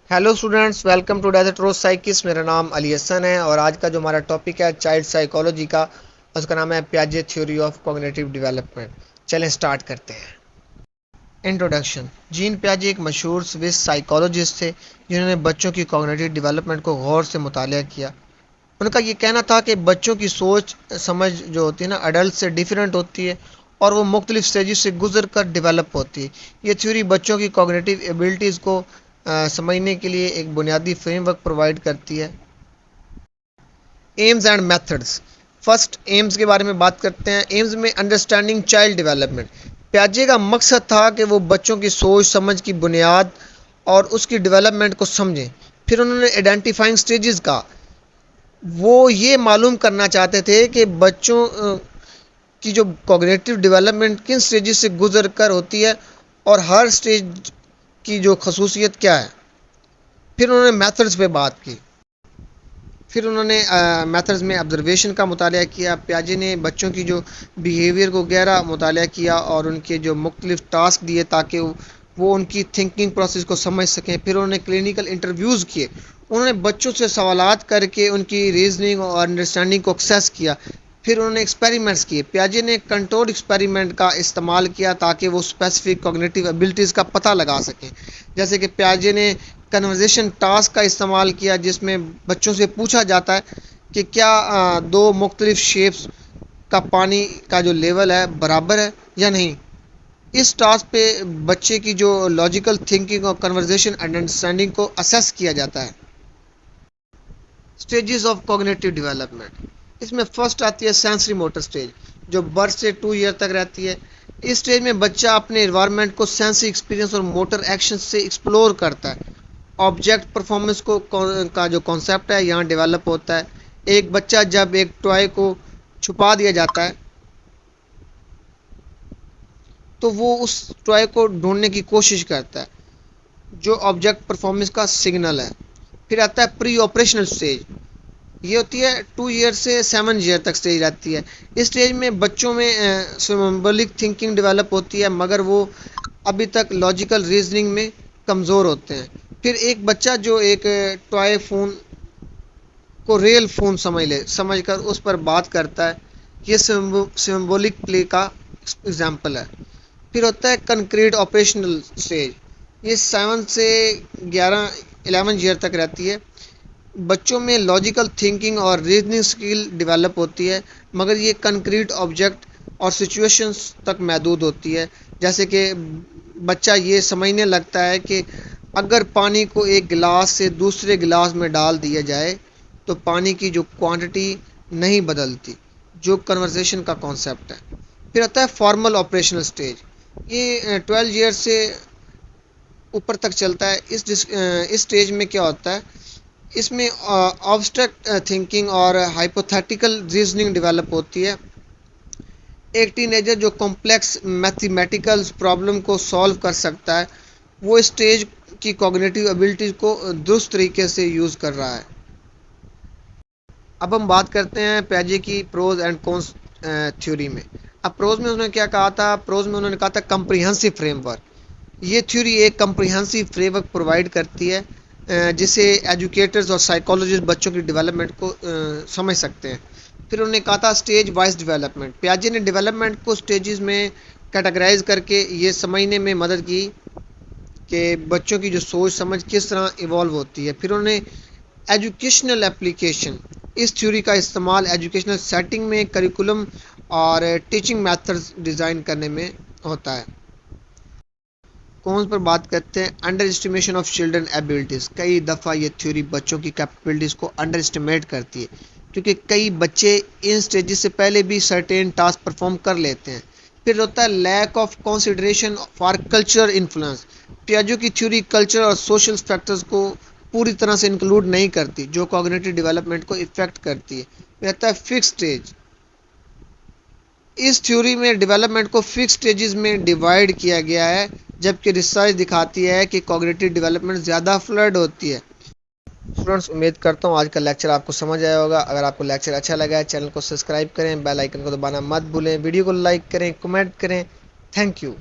Hello students, welcome to desert rose psychics. मेरा नाम अली हसन है और आज का जो हमारा टॉपिक है चाइल्ड साइकोलॉजी का, उसका नाम है पियाजे थ्योरी ऑफ कॉग्निटिव डेवलपमेंट। चलें स्टार्ट करते हैं। इंट्रोडक्शन। जीन पियाजे एक मशहूर स्विस साइकोलॉजिस्ट थे जिन्होंने बच्चों की कॉग्निटिव डेवलपमेंट को गौर से मुतालिया किया। उनका ये कहना था कि बच्चों की सोच समझ जो होती है ना, अडल्ट से डिफरेंट होती है और वो मुख्तलिफ स्टेजेस से गुजर कर डेवलप होती है। ये थ्योरी बच्चों की कॉग्निटिव एबिलिटीज़ को समझने के लिए एक बुनियादी फ्रेमवर्क प्रोवाइड करती है। AIIMS and methods. First AIIMS के बारे में बात करते हैं। एम्स में अंडरस्टैंडिंग चाइल्ड डेवलपमेंट। प्याजे का मकसद था कि वो बच्चों की सोच समझ की बुनियाद और उसकी डेवलपमेंट को समझें। फिर उन्होंने आइडेंटिफाइंग स्टेजेस का, वो ये मालूम करना चाहते थे कि बच्चों की जो कॉग्निटिव डेवलपमेंट किन स्टेजेस से गुजर कर होती है और हर स्टेज की जो खसूसियत क्या है। फिर उन्होंने मेथड्स पे बात की। फिर उन्होंने मेथड्स में ऑब्जर्वेशन का मुताला किया। प्याजे ने बच्चों की जो बिहेवियर को गहरा मुताला किया और उनके जो मुख्तलिफ टास्क दिए ताकि वो उनकी थिंकिंग प्रोसेस को समझ सकें। फिर उन्होंने क्लिनिकल इंटरव्यूज़ किए। उन्होंने बच्चों से सवालात करके उनकी रीजनिंग और अंडरस्टैंडिंग को एक्सेस किया। फिर उन्होंने एक्सपेरिमेंट्स किए। प्याजे ने कंट्रोल्ड एक्सपेरिमेंट का इस्तेमाल किया ताकि वो स्पेसिफिक कॉग्निटिव एबिलिटीज़ का पता लगा सकें। जैसे कि प्याजे ने कन्वर्जेशन टास्क का इस्तेमाल किया जिसमें बच्चों से पूछा जाता है कि क्या दो मुख्तलिफ शेप्स का पानी का जो लेवल है बराबर है या नहीं। इस टास्क पे बच्चे की जो लॉजिकल थिंकिंग और कन्वर्जेशन अंडरस्टैंडिंग को असेस किया जाता है। Stages of cognitive development. इसमें फर्स्ट आती है सेंसरी मोटर स्टेज, जो बर्थ से 2 ईयर तक रहती है। इस स्टेज में बच्चा अपने इन्वायरमेंट को सेंसरी एक्सपीरियंस और मोटर एक्शन से एक्सप्लोर करता है। ऑब्जेक्ट परफॉर्मेंस का जो कॉन्सेप्ट है यहाँ डेवलप होता है। एक बच्चा जब एक टॉय को छुपा दिया जाता है तो वो उस टॉय को ढूंढने की कोशिश करता है, जो ऑब्जेक्ट परफॉर्मेंस का सिग्नल है। फिर आता है प्री ऑपरेशनल स्टेज। ये होती है 2 ईयर से 7 ईयर तक स्टेज रहती है। इस स्टेज में बच्चों में सिंबॉलिक थिंकिंग डेवलप होती है, मगर वो अभी तक लॉजिकल रीजनिंग में कमज़ोर होते हैं। फिर एक बच्चा जो एक टॉय फ़ोन को रियल फ़ोन समझ कर उस पर बात करता है, ये सिंबॉलिक प्ले का एग्जाम्पल है। फिर होता है कंक्रीट ऑपरेशनल स्टेज। ये 7 से 11 ईयर तक रहती है। बच्चों में लॉजिकल थिंकिंग और रीजनिंग स्किल डेवलप होती है, मगर ये कंक्रीट ऑब्जेक्ट और सिचुएशंस तक महदूद होती है। जैसे कि बच्चा ये समझने लगता है कि अगर पानी को एक गिलास से दूसरे गिलास में डाल दिया जाए तो पानी की जो क्वांटिटी नहीं बदलती, जो कन्वर्सेशन का कॉन्सेप्ट है। फिर आता है फॉर्मल ऑपरेशनल स्टेज। ये 12 ईयर से ऊपर तक चलता है। इस स्टेज में क्या होता है, इसमें ऑब्स्ट्रैक्ट थिंकिंग और हाइपोथेटिकल रीजनिंग डेवलप होती है। एक टीनेजर जो कॉम्प्लेक्स मैथमेटिकल प्रॉब्लम को सॉल्व कर सकता है, वो इस स्टेज की कॉग्निटिव एबिलिटीज़ को दुरुस्त तरीके से यूज़ कर रहा है। अब हम बात करते हैं पियाजे की प्रोज एंड कॉन्स थ्योरी में। अब प्रोज में उन्होंने क्या कहा था? प्रोज में उन्होंने कहा था कंप्रिहेंसिव फ्रेमवर्क। ये थ्योरी एक कंप्रिहेंसिव फ्रेमवर्क प्रोवाइड करती है जिसे एजुकेटर्स और साइकोलॉजिस्ट बच्चों की डेवलपमेंट को समझ सकते हैं। फिर उन्होंने कहा था स्टेज वाइज डेवलपमेंट। पियाजे ने डेवलपमेंट को स्टेजेस में कैटेगराइज करके ये समझने में मदद की कि बच्चों की जो सोच समझ किस तरह इवॉल्व होती है। फिर उन्होंने एजुकेशनल एप्लीकेशन, इस थ्योरी का इस्तेमाल एजुकेशनल सेटिंग में करिकुलम और टीचिंग मेथड्स डिज़ाइन करने में होता है। कौन पर बात करते हैं under estimation of children abilities. कई दफ़ा ये थ्योरी बच्चों की कैपेबिलिटीज़ को अंडर एस्टिमेट करती है, क्योंकि कई बच्चे इन स्टेजेस से पहले भी सर्टेन टास्क परफॉर्म कर लेते हैं। फिर होता है lack of consideration for cultural influence. पियाजे की थ्योरी कल्चर और सोशल फैक्टर्स को पूरी तरह से इंक्लूड नहीं करती, जो कॉग्निटिव डेवलपमेंट को इफेक्ट करती है। रहता है फिक्स स्टेज। इस थ्योरी में डेवलपमेंट को फिक्स स्टेजेस में डिवाइड किया गया है, जबकि रिसर्च दिखाती है कि कॉग्निटिव डेवलपमेंट ज़्यादा फ्लड होती है। स्टूडेंट्स, उम्मीद करता हूँ आज का लेक्चर आपको समझ आया होगा। अगर आपको लेक्चर अच्छा लगा है, चैनल को सब्सक्राइब करें, बेल आइकन को दबाना मत भूलें, वीडियो को लाइक करें, कमेंट करें। Thank you.